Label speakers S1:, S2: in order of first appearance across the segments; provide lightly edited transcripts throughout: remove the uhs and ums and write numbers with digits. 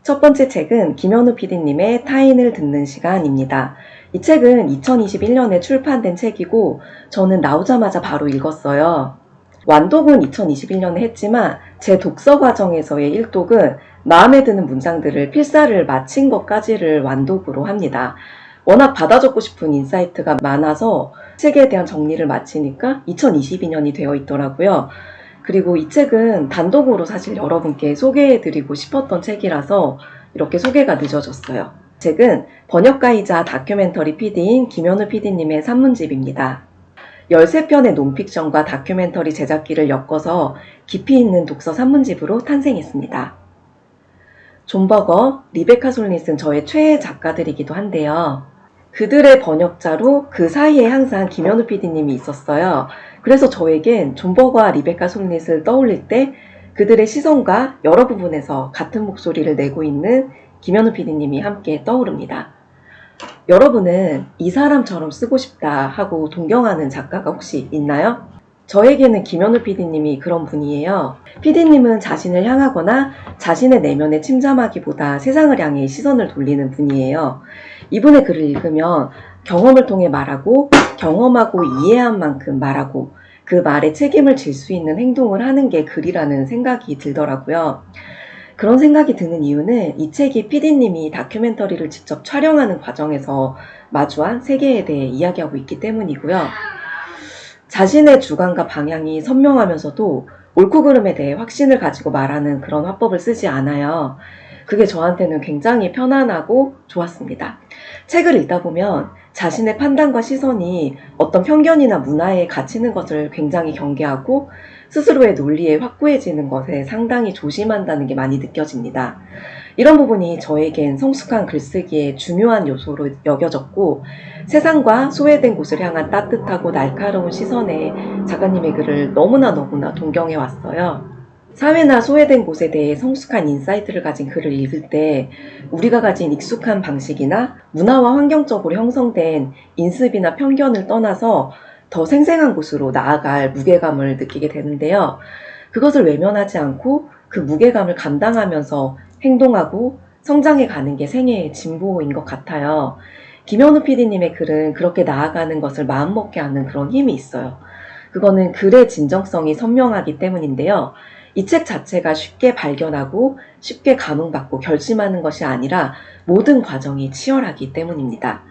S1: 첫 번째 책은 김현우 PD님의 타인을 듣는 시간입니다. 이 책은 2021년에 출판된 책이고 저는 나오자마자 바로 읽었어요. 완독은 2021년에 했지만 제 독서 과정에서의 일독은 마음에 드는 문장들을 필사를 마친 것까지를 완독으로 합니다. 워낙 받아 적고 싶은 인사이트가 많아서 책에 대한 정리를 마치니까 2022년이 되어 있더라고요. 그리고 이 책은 단독으로 사실 여러분께 소개해드리고 싶었던 책이라서 이렇게 소개가 늦어졌어요. 책은 번역가이자 다큐멘터리 PD인 김현우 PD님의 산문집입니다. 13편의 논픽션과 다큐멘터리 제작기를 엮어서 깊이 있는 독서 산문집으로 탄생했습니다. 존 버거, 리베카 솔닛은 저의 최애 작가들이기도 한데요. 그들의 번역자로 그 사이에 항상 김현우 PD님이 있었어요. 그래서 저에겐 존 버거와 리베카 솔닛을 떠올릴 때 그들의 시선과 여러 부분에서 같은 목소리를 내고 있는 김현우 PD님이 함께 떠오릅니다. 여러분은 이 사람처럼 쓰고 싶다 하고 동경하는 작가가 혹시 있나요? 저에게는 김현우 PD님이 그런 분이에요. PD님은 자신을 향하거나 자신의 내면에 침잠하기보다 세상을 향해 시선을 돌리는 분이에요. 이분의 글을 읽으면 경험을 통해 말하고 경험하고 이해한 만큼 말하고 그 말에 책임을 질 수 있는 행동을 하는 게 글이라는 생각이 들더라고요. 그런 생각이 드는 이유는 이 책이 PD님이 다큐멘터리를 직접 촬영하는 과정에서 마주한 세계에 대해 이야기하고 있기 때문이고요. 자신의 주관과 방향이 선명하면서도 옳고 그름에 대해 확신을 가지고 말하는 그런 화법을 쓰지 않아요. 그게 저한테는 굉장히 편안하고 좋았습니다. 책을 읽다 보면 자신의 판단과 시선이 어떤 편견이나 문화에 갇히는 것을 굉장히 경계하고 스스로의 논리에 확고해지는 것에 상당히 조심한다는 게 많이 느껴집니다. 이런 부분이 저에겐 성숙한 글쓰기의 중요한 요소로 여겨졌고 세상과 소외된 곳을 향한 따뜻하고 날카로운 시선에 작가님의 글을 너무나 동경해 왔어요. 사회나 소외된 곳에 대해 성숙한 인사이트를 가진 글을 읽을 때 우리가 가진 익숙한 방식이나 문화와 환경적으로 형성된 인습이나 편견을 떠나서 더 생생한 곳으로 나아갈 무게감을 느끼게 되는데요. 그것을 외면하지 않고 그 무게감을 감당하면서 행동하고 성장해 가는 게 생애의 진보인 것 같아요. 김현우 PD님의 글은 그렇게 나아가는 것을 마음먹게 하는 그런 힘이 있어요. 그거는 글의 진정성이 선명하기 때문인데요. 이 책 자체가 쉽게 발견하고 쉽게 감흥받고 결심하는 것이 아니라 모든 과정이 치열하기 때문입니다.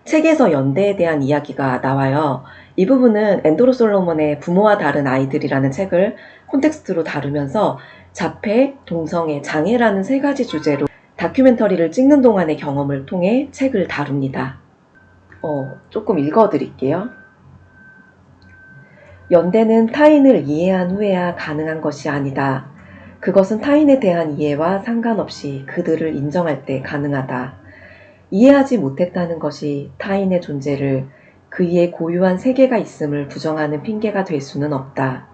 S1: 책에서 연대에 대한 이야기가 나와요. 이 부분은 앤드루 솔로몬의 부모와 다른 아이들이라는 책을 콘텍스트로 다루면서 자폐, 동성애, 장애라는 세 가지 주제로 다큐멘터리를 찍는 동안의 경험을 통해 책을 다룹니다. 조금 읽어드릴게요. 연대는 타인을 이해한 후에야 가능한 것이 아니다. 그것은 타인에 대한 이해와 상관없이 그들을 인정할 때 가능하다. 이해하지 못했다는 것이 타인의 존재를 그의 고유한 세계가 있음을 부정하는 핑계가 될 수는 없다.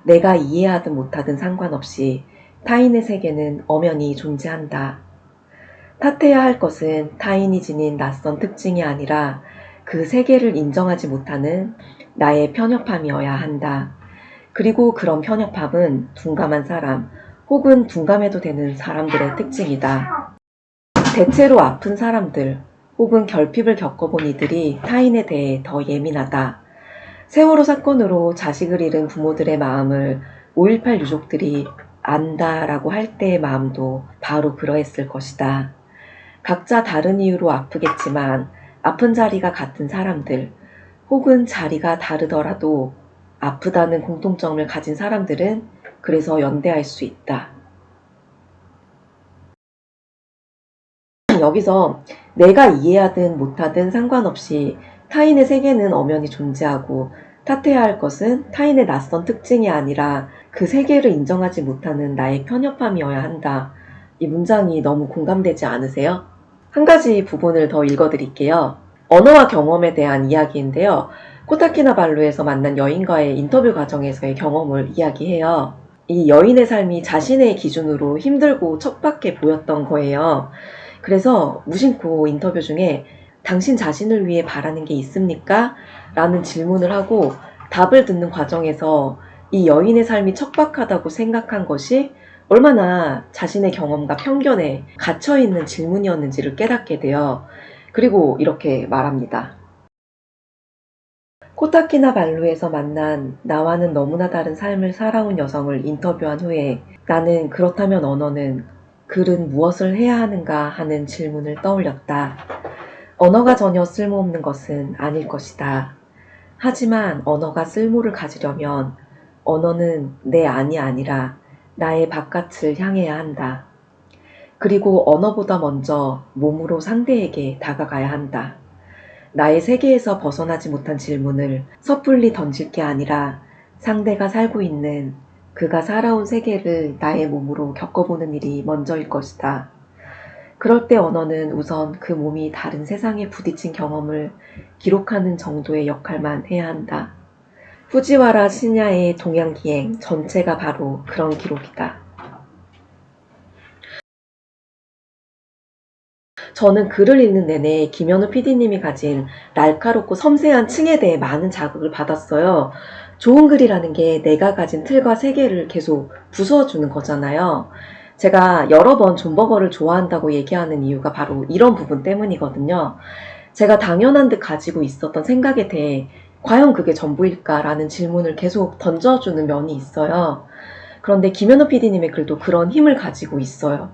S1: 내가 이해하든 못하든 상관없이 타인의 세계는 엄연히 존재한다. 탓해야 할 것은 타인이 지닌 낯선 특징이 아니라 그 세계를 인정하지 못하는 나의 편협함이어야 한다. 그리고 그런 편협함은 둔감한 사람 혹은 둔감해도 되는 사람들의 특징이다. 대체로 아픈 사람들 혹은 결핍을 겪어본 이들이 타인에 대해 더 예민하다. 세월호 사건으로 자식을 잃은 부모들의 마음을 5.18 유족들이 안다라고 할 때의 마음도 바로 그러했을 것이다. 각자 다른 이유로 아프겠지만 아픈 자리가 같은 사람들 혹은 자리가 다르더라도 아프다는 공통점을 가진 사람들은 그래서 연대할 수 있다. 여기서 내가 이해하든 못하든 상관없이 타인의 세계는 엄연히 존재하고 탓해야 할 것은 타인의 낯선 특징이 아니라 그 세계를 인정하지 못하는 나의 편협함이어야 한다. 이 문장이 너무 공감되지 않으세요? 한 가지 부분을 더 읽어드릴게요. 언어와 경험에 대한 이야기인데요. 코타키나발루에서 만난 여인과의 인터뷰 과정에서의 경험을 이야기해요. 이 여인의 삶이 자신의 기준으로 힘들고 척박해 보였던 거예요. 그래서 무심코 인터뷰 중에 당신 자신을 위해 바라는 게 있습니까? 라는 질문을 하고 답을 듣는 과정에서 이 여인의 삶이 척박하다고 생각한 것이 얼마나 자신의 경험과 편견에 갇혀있는 질문이었는지를 깨닫게 돼요. 그리고 이렇게 말합니다. 코타키나발루에서 만난 나와는 너무나 다른 삶을 살아온 여성을 인터뷰한 후에 나는 그렇다면 언어는 글은 무엇을 해야 하는가 하는 질문을 떠올렸다. 언어가 전혀 쓸모없는 것은 아닐 것이다. 하지만 언어가 쓸모를 가지려면 언어는 내 안이 아니라 나의 바깥을 향해야 한다. 그리고 언어보다 먼저 몸으로 상대에게 다가가야 한다. 나의 세계에서 벗어나지 못한 질문을 섣불리 던질 게 아니라 상대가 살고 있는 그가 살아온 세계를 나의 몸으로 겪어보는 일이 먼저일 것이다. 그럴 때 언어는 우선 그 몸이 다른 세상에 부딪힌 경험을 기록하는 정도의 역할만 해야 한다. 후지와라 시냐의 동양기행 전체가 바로 그런 기록이다. 저는 글을 읽는 내내 김현우 PD님이 가진 날카롭고 섬세한 층에 대해 많은 자극을 받았어요. 좋은 글이라는 게 내가 가진 틀과 세계를 계속 부수어주는 거잖아요. 제가 여러 번 존버거를 좋아한다고 얘기하는 이유가 바로 이런 부분 때문이거든요. 제가 당연한 듯 가지고 있었던 생각에 대해 과연 그게 전부일까라는 질문을 계속 던져주는 면이 있어요. 그런데 김현우 PD님의 글도 그런 힘을 가지고 있어요.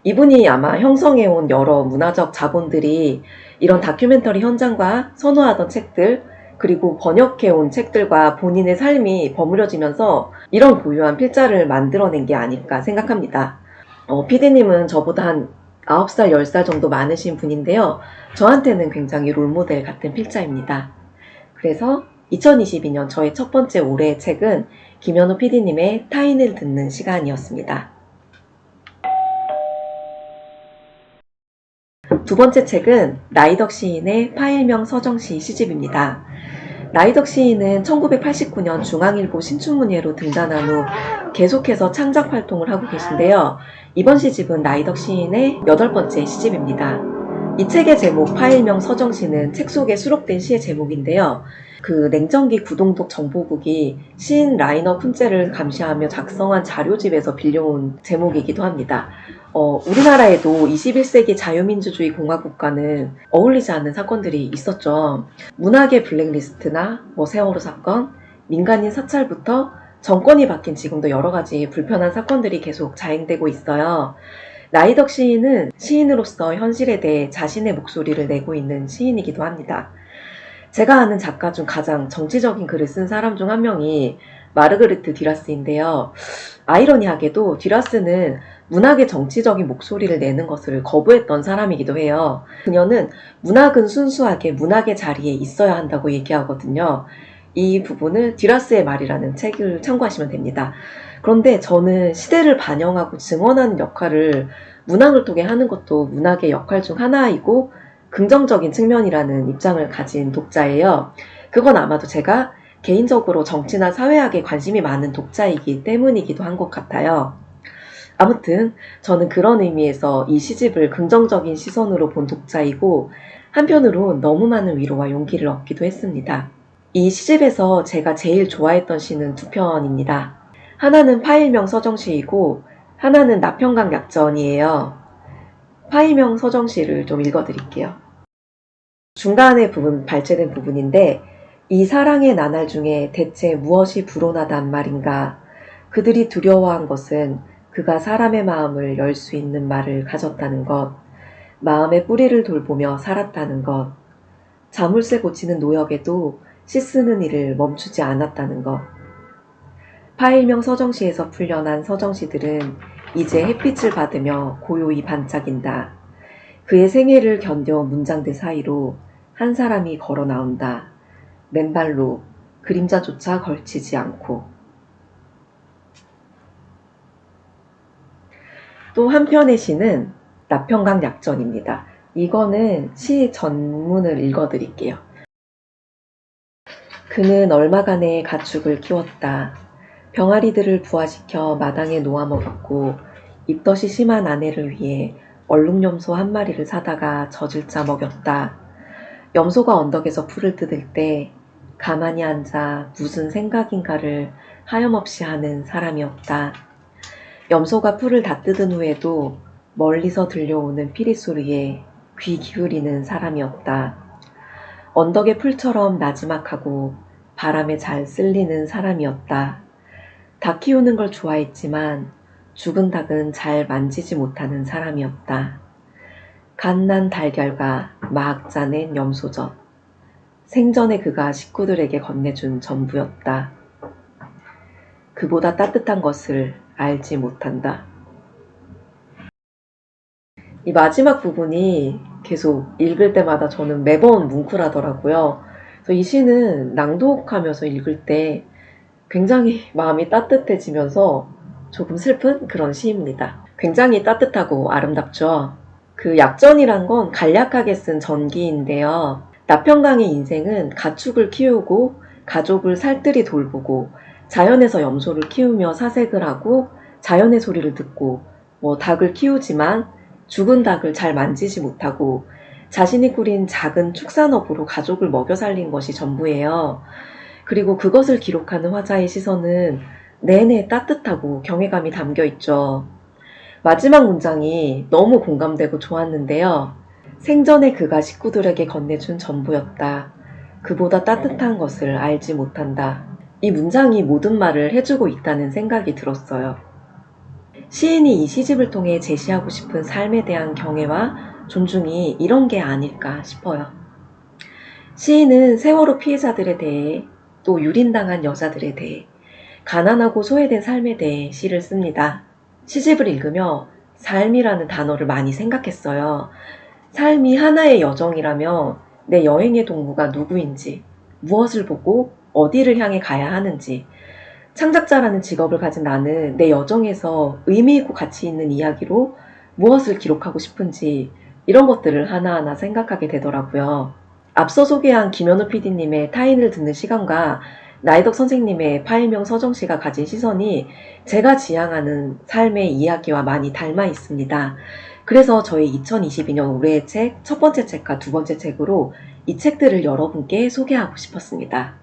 S1: 이분이 아마 형성해온 여러 문화적 자본들이 이런 다큐멘터리 현장과 선호하던 책들, 그리고 번역해온 책들과 본인의 삶이 버무려지면서 이런 고유한 필자를 만들어낸 게 아닐까 생각합니다. PD님은 저보다 한 9살, 10살 정도 많으신 분인데요. 저한테는 굉장히 롤모델 같은 필자입니다. 그래서 2022년 저의 첫 번째 올해의 책은 김현우 PD님의 타인을 듣는 시간이었습니다. 두 번째 책은 나이덕 시인의 파일명 서정시 시집입니다. 나이덕 시인은 1989년 중앙일보 신춘문예로 등단한 후 계속해서 창작 활동을 하고 계신데요. 이번 시집은 나이덕 시인의 8번째 시집입니다. 이 책의 제목 파일명 서정시는 책 속에 수록된 시의 제목인데요. 그 냉정기 구동독 정보국이 시인 라이너 쿤제를 감시하며 작성한 자료집에서 빌려온 제목이기도 합니다. 우리나라에도 21세기 자유민주주의 공화국과는 어울리지 않는 사건들이 있었죠. 문학의 블랙리스트나 세월호 사건, 민간인 사찰부터 정권이 바뀐 지금도 여러 가지 불편한 사건들이 계속 자행되고 있어요. 나이덕 시인은 시인으로서 현실에 대해 자신의 목소리를 내고 있는 시인이기도 합니다. 제가 아는 작가 중 가장 정치적인 글을 쓴 사람 중 한 명이 마르그리트 듀라스인데요. 아이러니하게도 듀라스는 문학의 정치적인 목소리를 내는 것을 거부했던 사람이기도 해요. 그녀는 문학은 순수하게 문학의 자리에 있어야 한다고 얘기하거든요. 이 부분을 듀라스의 말이라는 책을 참고하시면 됩니다. 그런데 저는 시대를 반영하고 증언하는 역할을 문학을 통해 하는 것도 문학의 역할 중 하나이고 긍정적인 측면이라는 입장을 가진 독자예요. 그건 아마도 제가 개인적으로 정치나 사회학에 관심이 많은 독자이기 때문이기도 한 것 같아요. 아무튼 저는 그런 의미에서 이 시집을 긍정적인 시선으로 본 독자이고 한편으론 너무 많은 위로와 용기를 얻기도 했습니다. 이 시집에서 제가 제일 좋아했던 시는 두 편입니다. 하나는 파일명 서정시이고 하나는 나평강 약전이에요. 파일명 서정시를 좀 읽어드릴게요. 중간에 부분 발제된 부분인데 이 사랑의 나날 중에 대체 무엇이 불온하단 말인가. 그들이 두려워한 것은 그가 사람의 마음을 열 수 있는 말을 가졌다는 것, 마음의 뿌리를 돌보며 살았다는 것, 자물쇠 고치는 노역에도 시 쓰는 일을 멈추지 않았다는 것. 파일명 서정시에서 풀려난 서정시들은 이제 햇빛을 받으며 고요히 반짝인다. 그의 생애를 견뎌온 문장들 사이로 한 사람이 걸어 나온다. 맨발로 그림자조차 걸치지 않고. 또 한편의 시는 나평강 약전입니다. 이거는 시 전문을 읽어드릴게요. 그는 얼마간의 가축을 키웠다. 병아리들을 부화시켜 마당에 놓아 먹였고 입덧이 심한 아내를 위해 얼룩염소 한 마리를 사다가 젖을짜 먹였다. 염소가 언덕에서 풀을 뜯을 때 가만히 앉아 무슨 생각인가를 하염없이 하는 사람이었다. 염소가 풀을 다 뜯은 후에도 멀리서 들려오는 피리 소리에 귀 기울이는 사람이었다. 언덕의 풀처럼 나지막하고 바람에 잘 쓸리는 사람이었다. 닭 키우는 걸 좋아했지만 죽은 닭은 잘 만지지 못하는 사람이었다. 갓난 달걀과 막 짜낸 염소젓. 생전에 그가 식구들에게 건네준 전부였다. 그보다 따뜻한 것을 알지 못한다. 이 마지막 부분이 계속 읽을 때마다 저는 매번 뭉클하더라고요. 그래서 이 시는 낭독하면서 읽을 때 굉장히 마음이 따뜻해지면서 조금 슬픈 그런 시입니다. 굉장히 따뜻하고 아름답죠. 그 약전이란 건 간략하게 쓴 전기인데요. 나평강의 인생은 가축을 키우고 가족을 살뜰히 돌보고 자연에서 염소를 키우며 사색을 하고 자연의 소리를 듣고 닭을 키우지만 죽은 닭을 잘 만지지 못하고 자신이 꾸린 작은 축산업으로 가족을 먹여 살린 것이 전부예요. 그리고 그것을 기록하는 화자의 시선은 내내 따뜻하고 경외감이 담겨 있죠. 마지막 문장이 너무 공감되고 좋았는데요. 생전에 그가 식구들에게 건네준 전부였다. 그보다 따뜻한 것을 알지 못한다. 이 문장이 모든 말을 해주고 있다는 생각이 들었어요. 시인이 이 시집을 통해 제시하고 싶은 삶에 대한 경애와 존중이 이런 게 아닐까 싶어요. 시인은 세월호 피해자들에 대해 또 유린당한 여자들에 대해 가난하고 소외된 삶에 대해 시를 씁니다. 시집을 읽으며 삶이라는 단어를 많이 생각했어요. 삶이 하나의 여정이라며 내 여행의 동무가 누구인지, 무엇을 보고 어디를 향해 가야 하는지, 창작자라는 직업을 가진 나는 내 여정에서 의미있고 가치 있는 이야기로 무엇을 기록하고 싶은지 이런 것들을 하나하나 생각하게 되더라고요. 앞서 소개한 김현우 PD님의 타인을 듣는 시간과 나이덕 선생님의 파일명 서정씨가 가진 시선이 제가 지향하는 삶의 이야기와 많이 닮아 있습니다. 그래서 저희 2022년 올해의 책 첫 번째 책과 두 번째 책으로 이 책들을 여러분께 소개하고 싶었습니다.